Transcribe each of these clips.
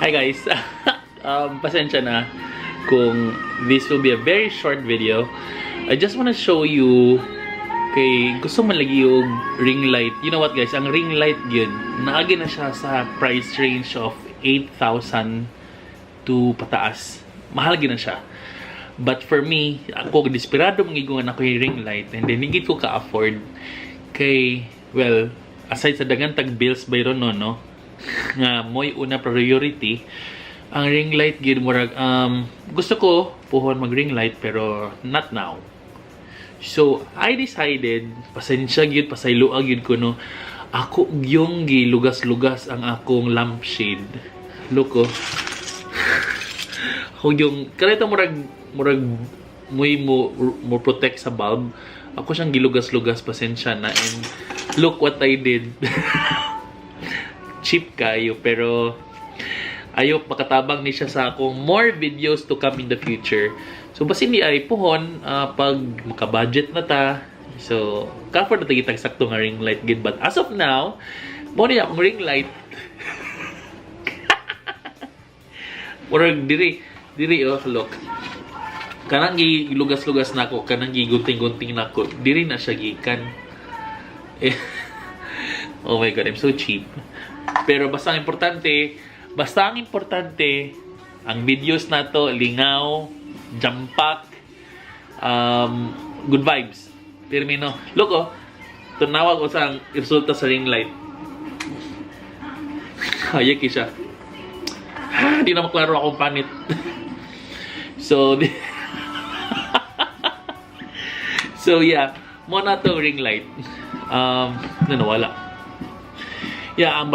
Hi guys. Pasensya na kung this will be a very short video. I just want to show you kay gusto man lagi yung ring light. You know what guys, ang ring light yun, naagi na siya sa price range of 8,000 to pataas. Mahal gina siya. But for me, ako desperado mangigungan ako yung ring light and then higit ko ka-afford kay, well, aside sa dagang tag bills bayron no, nga mo'y una priority ang ring light gid murag gusto ko puhon mag ring light pero not now. So I decided pasensya gyud pasayloa gyud ko no, ako gyung gilugas-lugas ang akong lampshade. Look oh. Ako yung kanito murag mo'y mo protect sa bulb. Ako siyang gilugas-lugas, pasensya na, and look what I did. Cheap kayo, pero ayaw pakatabang ni siya sa akong more videos to come in the future. So basi ni ay puhon pag maka-budget na ta. So ka-afford na tagitag sakto nga ring light gid, but as of now mo ni akong ring light. Murag diri oh, look. Kanang gilugas-lugas na ako, kanang gigunting-gunting na ako. Diri na siya gikan. Oh my god, I'm so cheap. Pero basta ang importante, ang videos na to, lingaw, jampak, good vibes. Termino. Look oh, tunawag ko sa resulta sa ring light. Hayaki siya. Di na maklaro akong panit. So, so yeah, mo na to ring light. Nawala. Yeah, ang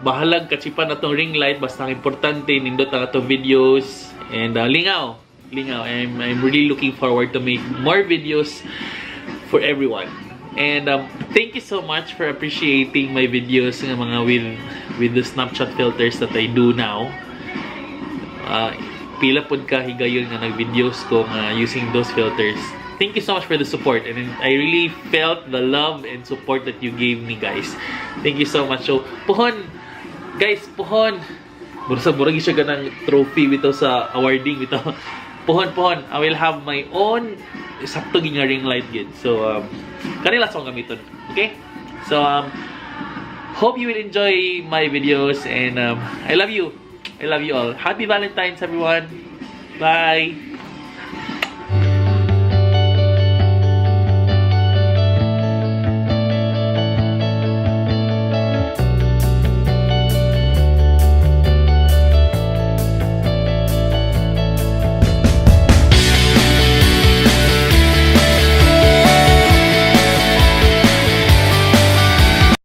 bahalag katsipan na tong ring light, basta ang importante nindot ang atong videos and lingaw. I'm really looking forward to make more videos for everyone. And thank you so much for appreciating my videos ng mga with the Snapchat filters that I do now. Pila pod ka higayon nga nag-videos ko using those filters. Thank you so much for the support, and I really felt the love and support that you gave me, guys. Thank you so much. So, puhon, guys, puhon. Bursa-burag siya ganang trophy bitaw sa awarding bitaw. Puhon. I will have my own sakto nga ring light gid. So, kanila song gamiton. Okay? So, hope you will enjoy my videos, and I love you. I love you all. Happy Valentine's, everyone. Bye.